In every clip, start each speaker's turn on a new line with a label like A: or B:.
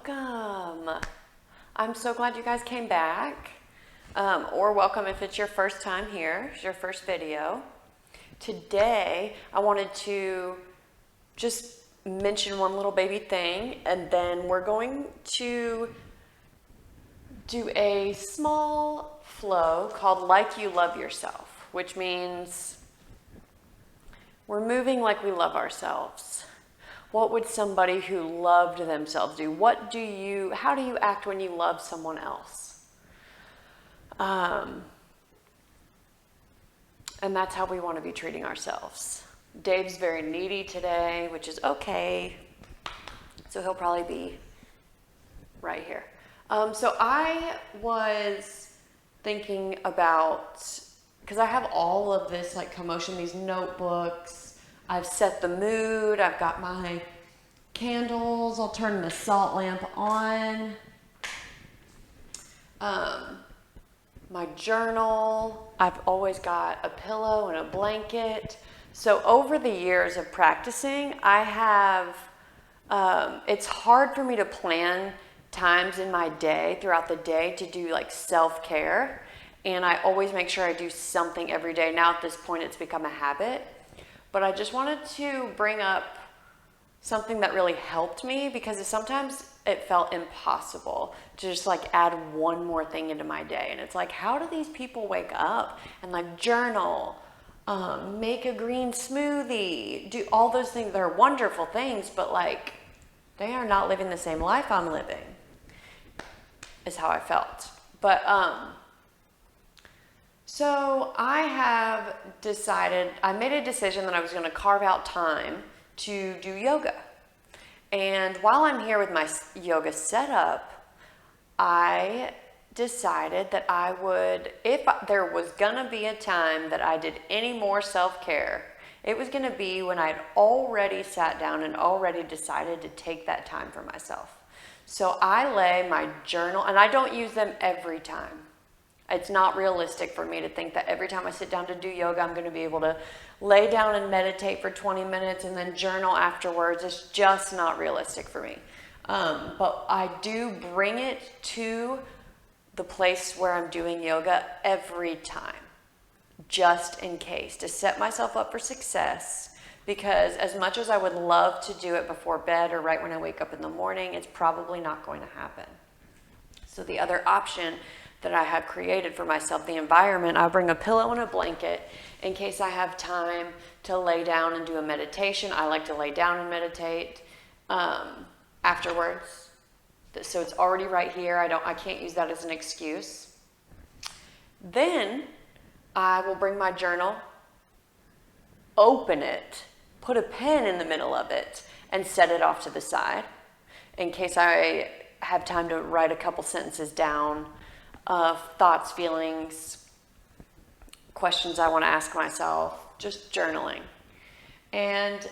A: Welcome. I'm so glad you guys came back, or welcome if it's your first time here, it's your first video. Today, I wanted to just mention one little baby thing, and then we're going to do a small flow called Like You Love Yourself, which means we're moving like we love ourselves. What would somebody who loved themselves do? How do you act when you love someone else? And that's how we want to be treating ourselves. Dave's very needy today, which is okay. So he'll probably be right here. So I was thinking about, because I have all of this like commotion, these notebooks. I've set the mood. I've got my candles. I'll turn the salt lamp on. My journal. I've always got a pillow and a blanket. So over the years of practicing, I have, it's hard for me to plan times in my day, throughout the day, to do like self-care. And I always make sure I do something every day. Now at this point, it's become a habit. But I just wanted to bring up something that really helped me, because sometimes it felt impossible to just like add one more thing into my day. And it's like, how do these people wake up and like journal, make a green smoothie, do all those things? They're wonderful things, but like they are not living the same life I'm living, is how I felt. But so I have decided, I made a decision that I was going to carve out time to do yoga. And while I'm here with my yoga setup, I decided that I would, if there was going to be a time that I did any more self-care, it was going to be when I'd already sat down and already decided to take that time for myself. So I lay my journal, and I don't use them every time. It's not realistic for me to think that every time I sit down to do yoga, I'm going to be able to lay down and meditate for 20 minutes and then journal afterwards. It's just not realistic for me. But I do bring it to the place where I'm doing yoga every time, just in case, to set myself up for success. Because as much as I would love to do it before bed or right when I wake up in the morning, it's probably not going to happen. So the other option that I have created for myself, the environment, I'll bring a pillow and a blanket in case I have time to lay down and do a meditation. I like to lay down and meditate afterwards. So it's already right here. I can't use that as an excuse. Then I will bring my journal, open it, put a pen in the middle of it, and set it off to the side in case I have time to write a couple sentences down of thoughts, feelings, questions I want to ask myself, just journaling. And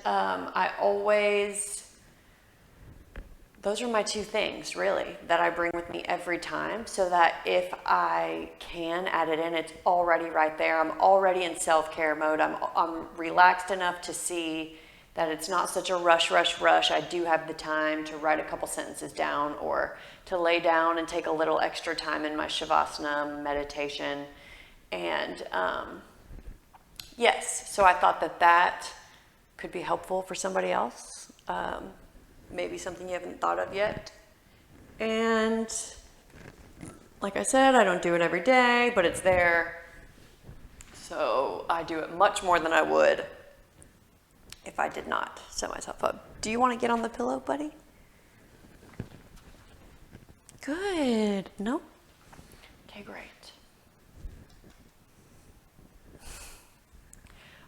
A: those are my two things really that I bring with me every time, so that if I can add it in, it's already right there. I'm already in self-care mode. I'm relaxed enough to see that it's not such a rush. I do have the time to write a couple sentences down, or to lay down and take a little extra time in my Shavasana meditation. And yes, so I thought that could be helpful for somebody else. Maybe something you haven't thought of yet. And like I said, I don't do it every day, but it's there. So I do it much more than I would if I did not set myself up. Do you want to get on the pillow, buddy? Good. No? Okay, great.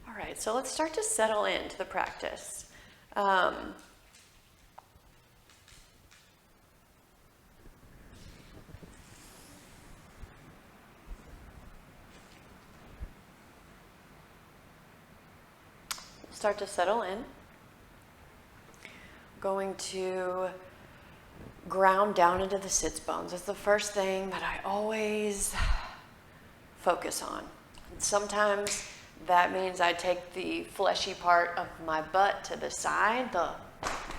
A: All right, so let's start to settle into the practice. Start to settle in. Going to ground down into the sits bones. That's the first thing that I always focus on. And sometimes that means I take the fleshy part of my butt to the side,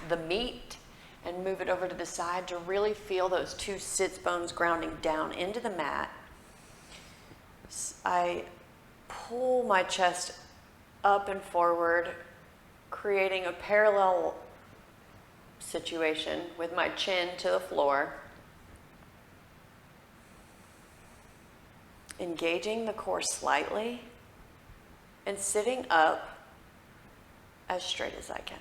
A: the meat, and move it over to the side to really feel those two sits bones grounding down into the mat. I pull my chest up and forward, creating a parallel situation with my chin to the floor. Engaging the core slightly and sitting up as straight as I can.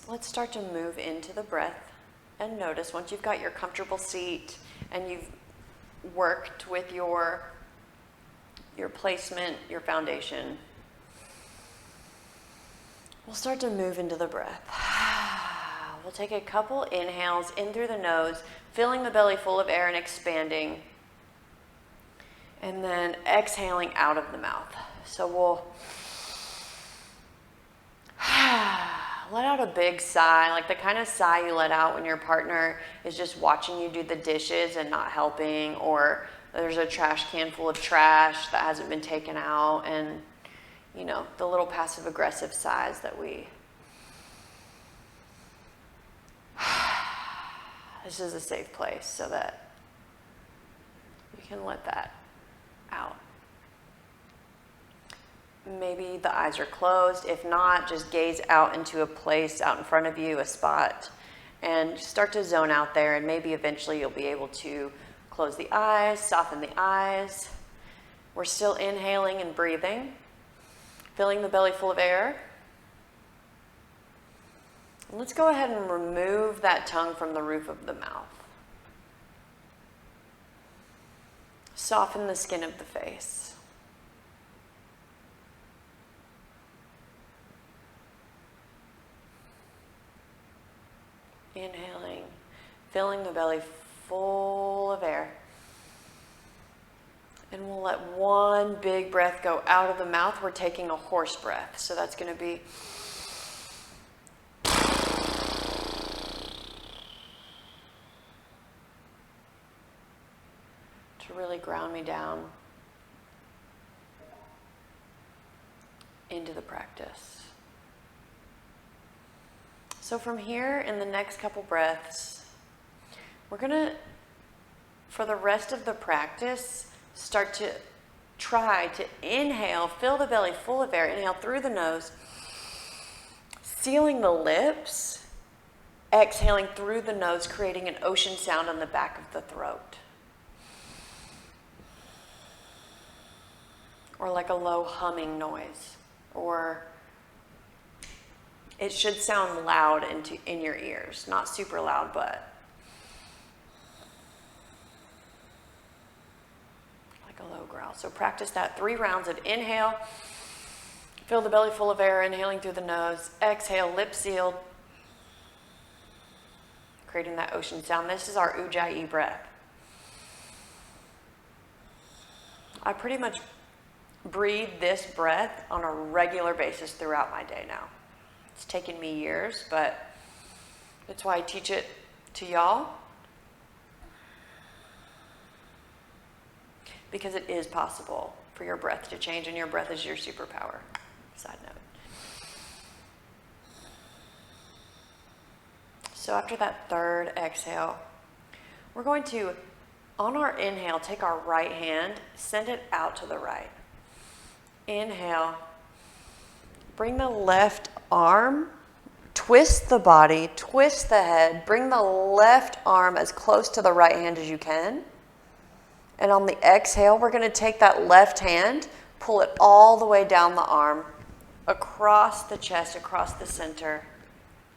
A: Let's start to move into the breath and notice once you've got your comfortable seat and you've worked with your placement, your foundation, we'll start to move into the breath. We'll take a couple inhales in through the nose, filling the belly full of air and expanding, and then exhaling out of the mouth. So we'll let out a big sigh, like the kind of sigh you let out when your partner is just watching you do the dishes and not helping, or there's a trash can full of trash that hasn't been taken out, and you know, the little passive aggressive sighs that we... This is a safe place so that you can let that out. Maybe the eyes are closed. If not, just gaze out into a place out in front of you, a spot, and start to zone out there, and maybe eventually you'll be able to close the eyes, soften the eyes. We're still inhaling and breathing, filling the belly full of air. And let's go ahead and remove that tongue from the roof of the mouth. Soften the skin of the face. Inhaling, filling the belly full of air. And we'll let one big breath go out of the mouth. We're taking a horse breath. So that's going to be to really ground me down into the practice. So from here, in the next couple breaths, we're going to, for the rest of the practice, start to try to inhale, fill the belly full of air, inhale through the nose, sealing the lips, exhaling through the nose, creating an ocean sound on the back of the throat. Or like a low humming noise, or it should sound loud in your ears, not super loud, but like a low growl. So practice that 3 rounds of inhale, fill the belly full of air, inhaling through the nose, exhale, lips sealed, creating that ocean sound. This is our Ujjayi breath. I pretty much breathe this breath on a regular basis throughout my day now. It's taken me years, but that's why I teach it to y'all. Because it is possible for your breath to change, and your breath is your superpower. Side note. So after that third exhale, we're going to, on our inhale, take our right hand, send it out to the right. Inhale. Bring the left arm, twist the body, twist the head, bring the left arm as close to the right hand as you can. And on the exhale, we're going to take that left hand, pull it all the way down the arm, across the chest, across the center,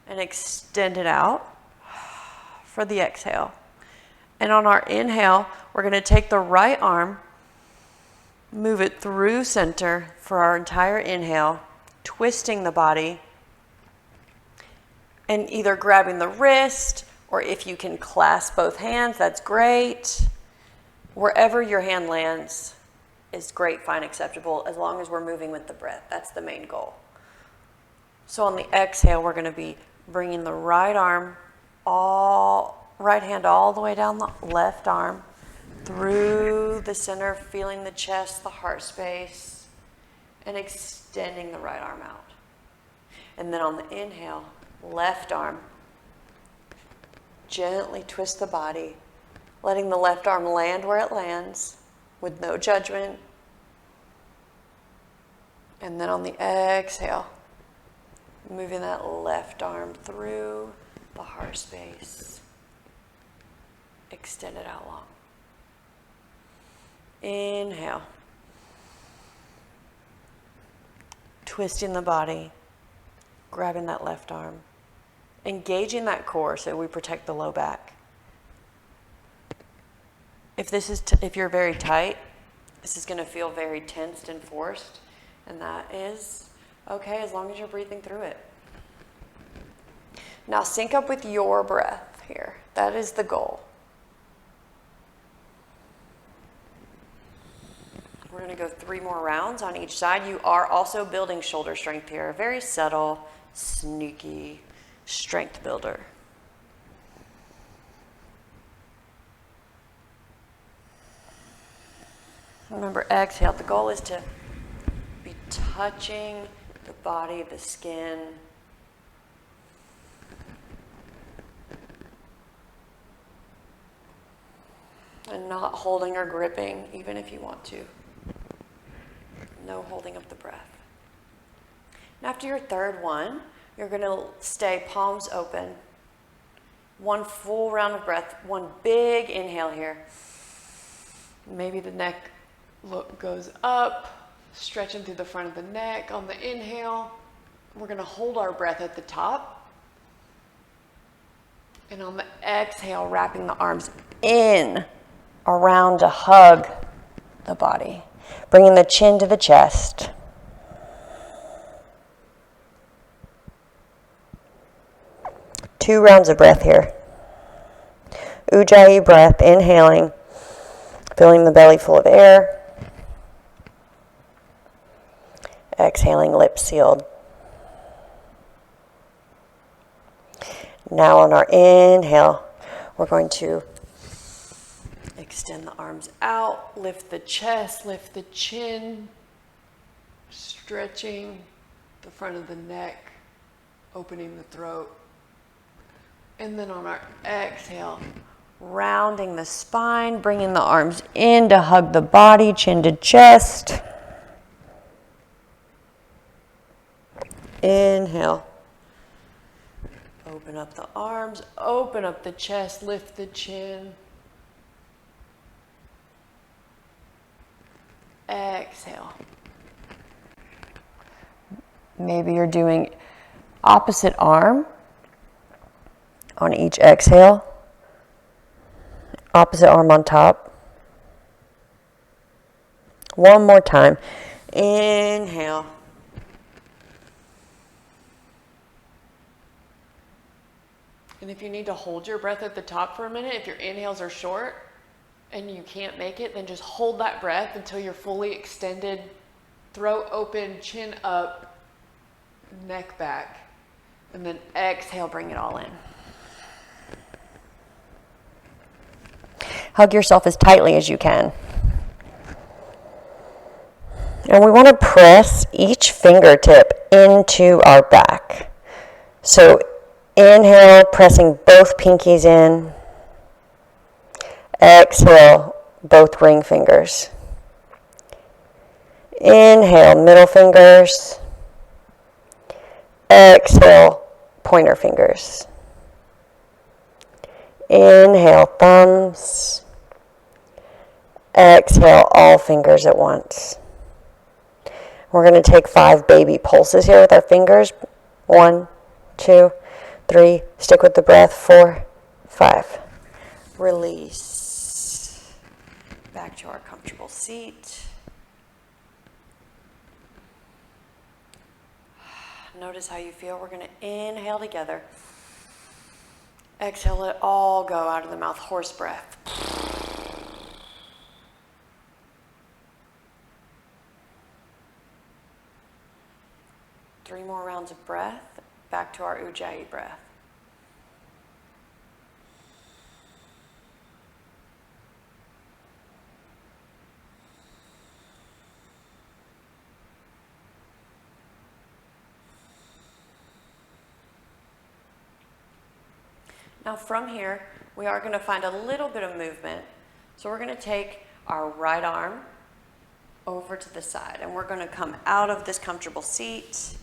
A: and extend it out for the exhale. And on our inhale, we're going to take the right arm, move it through center for our entire inhale, twisting the body, and either grabbing the wrist, or if you can clasp both hands, that's great. Wherever your hand lands is great, fine, acceptable, as long as we're moving with the breath. That's the main goal. So on the exhale, we're going to be bringing the right arm, right hand all the way down the left arm, through the center, feeling the chest, the heart space, and extending the right arm out. And then on the inhale, left arm. Gently twist the body, letting the left arm land where it lands with no judgment. And then on the exhale, moving that left arm through the heart space. Extend it out long. Inhale. Twisting the body, grabbing that left arm, engaging that core so we protect the low back. If you're very tight, this is going to feel very tensed and forced, and that is okay as long as you're breathing through it. Now sync up with your breath here. That is the goal. We're going to go 3 more rounds on each side. You are also building shoulder strength here. A very subtle, sneaky strength builder. Remember, exhale. The goal is to be touching the body, the skin. And not holding or gripping, even if you want to. No holding of the breath. And after your third one, you're going to stay palms open. 1 full round of breath. 1 big inhale here. Maybe the neck goes up, stretching through the front of the neck. On the inhale, we're going to hold our breath at the top. And on the exhale, wrapping the arms in around to hug the body. Bringing the chin to the chest. Two rounds of breath here. Ujjayi breath, inhaling, filling the belly full of air. Exhaling, lips sealed. Now on our inhale, we're going to extend the arms out, lift the chest, lift the chin, stretching the front of the neck, opening the throat. And then on our exhale, rounding the spine, bringing the arms in to hug the body, chin to chest. Inhale. Open up the arms, open up the chest, lift the chin. Exhale. Maybe you're doing opposite arm on each exhale. Opposite arm on top. One more time. Inhale. And if you need to hold your breath at the top for a minute, if your inhales are short and you can't make it, then just hold that breath until you're fully extended, throat open, chin up, neck back, and then exhale, bring it all in. Hug yourself as tightly as you can. And we want to press each fingertip into our back. So inhale, pressing both pinkies in. Exhale, both ring fingers. Inhale, middle fingers. Exhale, pointer fingers. Inhale, thumbs. Exhale, all fingers at once. We're going to take 5 baby pulses here with our fingers. 1, 2, 3. Stick with the breath. 4, 5. Release. Back to our comfortable seat. Notice how you feel. We're going to inhale together. Exhale, let it all go out of the mouth. Horse breath. Three more rounds of breath. Back to our Ujjayi breath. Now from here, we are going to find a little bit of movement. So we're going to take our right arm over to the side, and we're going to come out of this comfortable seat.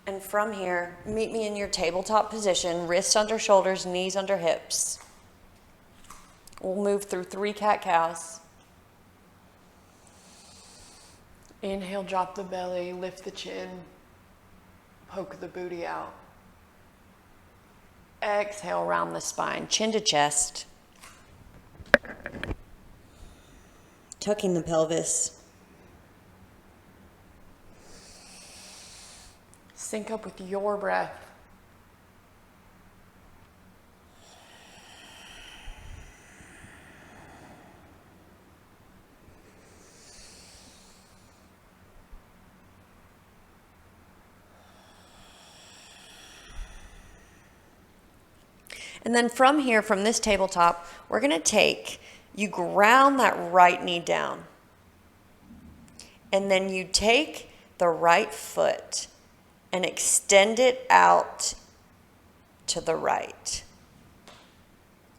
A: And from here, meet me in your tabletop position, wrists under shoulders, knees under hips. We'll move through 3 cat-cows. Inhale, drop the belly, lift the chin, poke the booty out. Exhale, round the spine, chin to chest. Tucking the pelvis. Sync up with your breath. And then from here, from this tabletop, we're going to you ground that right knee down. And then you take the right foot and extend it out to the right,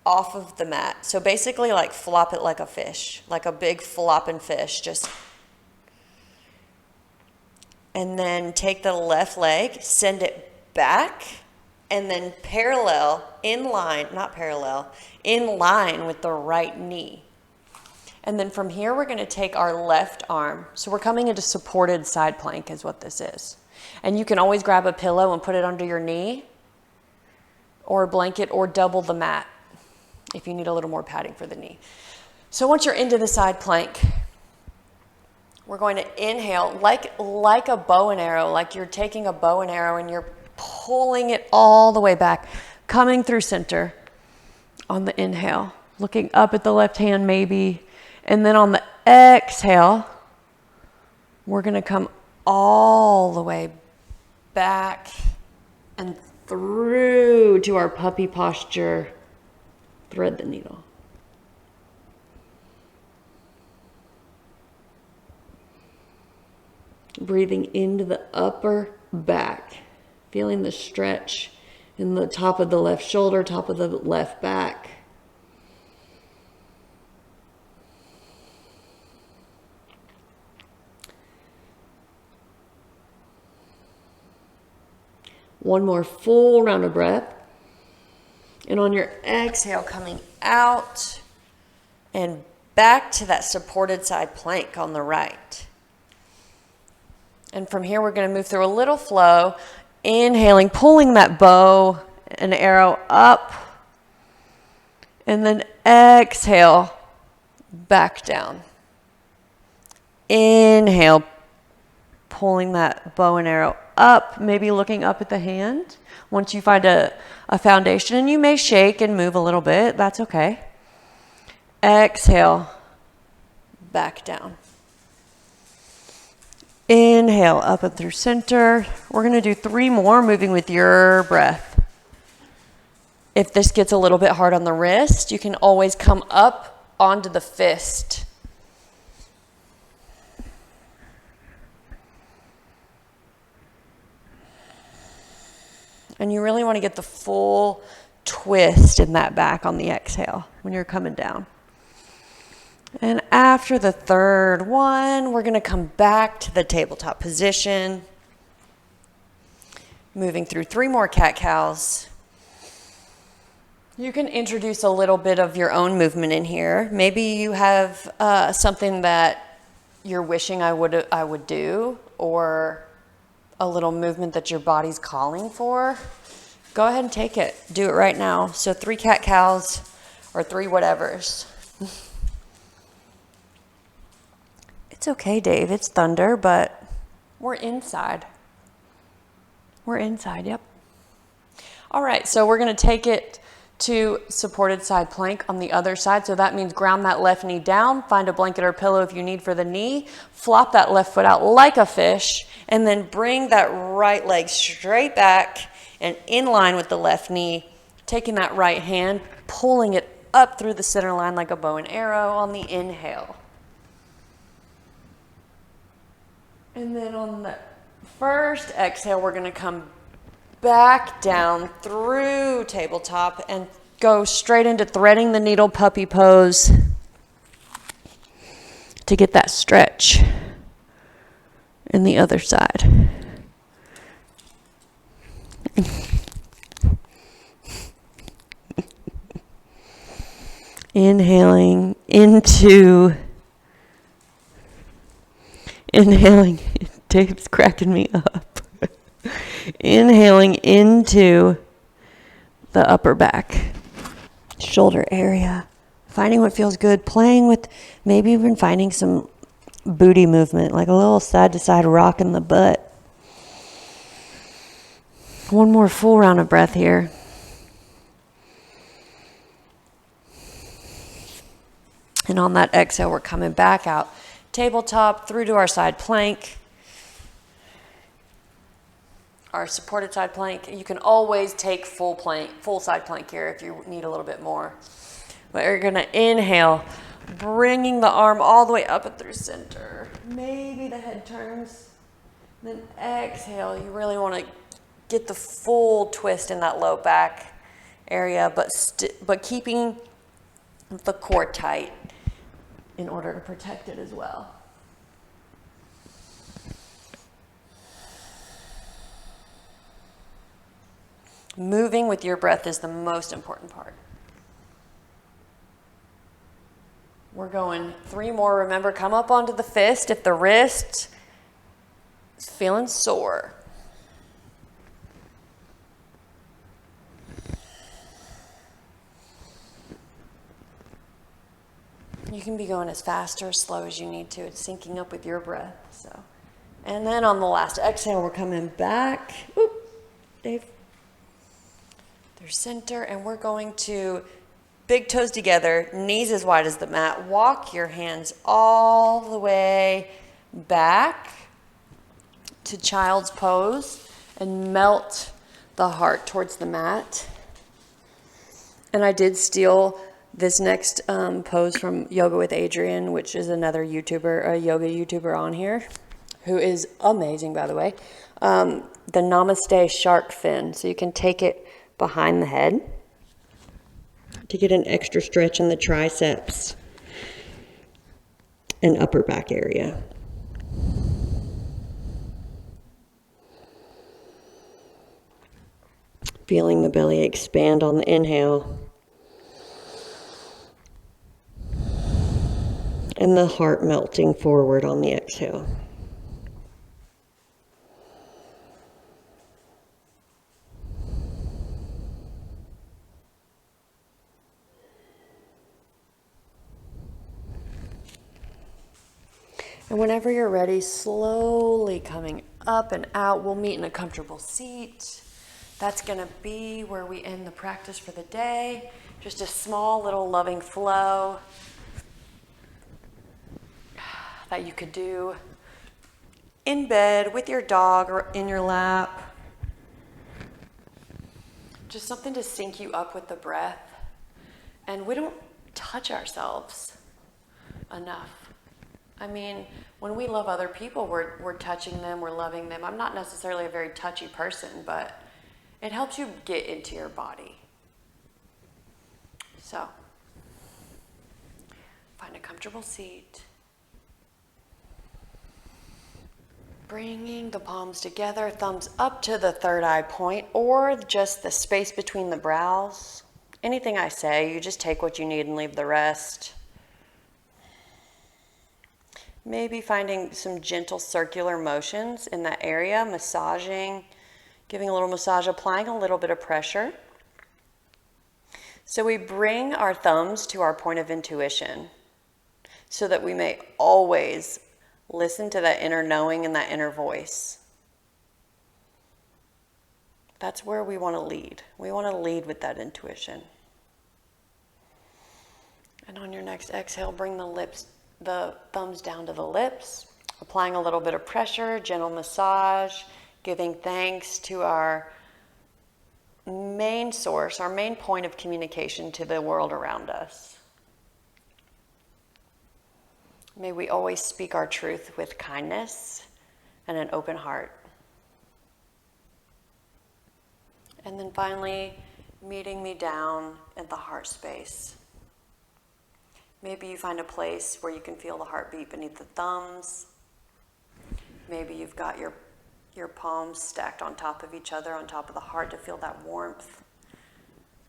A: off of the mat. So basically like flop it like a fish, like a big flopping fish, and then take the left leg, send it back, and then in line with the right knee. And then from here, we're gonna take our left arm. So we're coming into supported side plank is what this is. And you can always grab a pillow and put it under your knee, or a blanket, or double the mat if you need a little more padding for the knee. So once you're into the side plank, we're going to inhale like a bow and arrow, like you're taking a bow and arrow and you're pulling it all the way back, coming through center on the inhale, looking up at the left hand maybe, and then on the exhale, we're going to come all the way back and through to our puppy posture. Thread the needle. Breathing into the upper back, feeling the stretch in the top of the left shoulder, top of the left back. One more full round of breath. And on your exhale, coming out and back to that supported side plank on the right. And from here, we're going to move through a little flow, inhaling, pulling that bow and arrow up, and then exhale, back down. Inhale, pulling that bow and arrow up, maybe looking up at the hand. Once you find a foundation, and you may shake and move a little bit, that's okay. Exhale, back down. Inhale, up and through center. We're going to do 3 more, moving with your breath. If this gets a little bit hard on the wrist, you can always come up onto the fist. And you really want to get the full twist in that back on the exhale when you're coming down. And after the third one, we're going to come back to the tabletop position. Moving through 3 more cat-cows. You can introduce a little bit of your own movement in here. Maybe you have something that you're wishing I would do, or a little movement that your body's calling for. Go ahead and take it. Do it right now. So 3 cat-cows or 3 whatevers. It's okay, Dave. It's thunder, but we're inside. We're inside, yep. All right, so we're going to take it to supported side plank on the other side. So that means ground that left knee down, find a blanket or pillow if you need for the knee, flop that left foot out like a fish, and then bring that right leg straight back and in line with the left knee, taking that right hand, pulling it up through the center line like a bow and arrow on the inhale. And then on the first exhale, we're going to come back down through tabletop and go straight into threading the needle puppy pose to get that stretch in the other side. Inhaling, Dave's cracking me up. Inhaling into the upper back, shoulder area. Finding what feels good, playing with, maybe even finding some booty movement, like a little side to side rock in the butt. One more full round of breath here. And on that exhale, we're coming back out. Tabletop through to our side plank. Our supported side plank. You can always take full side plank here if you need a little bit more. But you're gonna inhale, bringing the arm all the way up and through center. Maybe the head turns. Then exhale, you really wanna get the full twist in that low back area, but keeping the core tight in order to protect it as well. Moving with your breath is the most important part. We're going 3 more. Remember, come up onto the fist if the wrist is feeling sore. You can be going as fast or as slow as you need to. It's syncing up with your breath. So, and then on the last exhale, we're coming back. Oop, Dave. Through center, and we're going to big toes together, knees as wide as the mat. Walk your hands all the way back to child's pose and melt the heart towards the mat. And I did steal this next pose from Yoga with Adriene, which is another YouTuber, a yoga YouTuber on here, who is amazing, by the way. The Namaste shark fin. So you can take it behind the head to get an extra stretch in the triceps and upper back area. Feeling the belly expand on the inhale and the heart melting forward on the exhale. And whenever you're ready, slowly coming up and out. We'll meet in a comfortable seat. That's gonna be where we end the practice for the day. Just a small little loving flow that you could do in bed with your dog or in your lap. Just something to sync you up with the breath. And we don't touch ourselves enough. I mean, when we love other people, we're touching them, we're loving them. I'm not necessarily a very touchy person, but it helps you get into your body. So, find a comfortable seat. Bringing the palms together, thumbs up to the third eye point, or just the space between the brows. Anything I say, you just take what you need and leave the rest. Maybe finding some gentle circular motions in that area, massaging, giving a little massage, applying a little bit of pressure. So we bring our thumbs to our point of intuition so that we may always listen to that inner knowing and that inner voice. That's where we want to lead. We want to lead with that intuition. And on your next exhale, bring the thumbs down to the lips, applying a little bit of pressure, gentle massage, giving thanks to our main source, our main point of communication to the world around us. May we always speak our truth with kindness and an open heart. And then finally, meeting me down at the heart space. Maybe you find a place where you can feel the heartbeat beneath the thumbs. Maybe you've got your palms stacked on top of each other, on top of the heart to feel that warmth.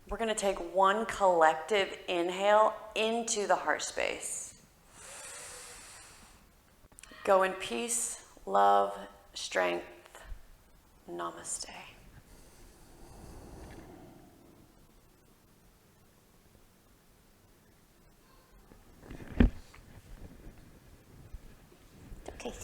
A: We're going to take one collective inhale into the heart space. Go in peace, love, strength. Namaste.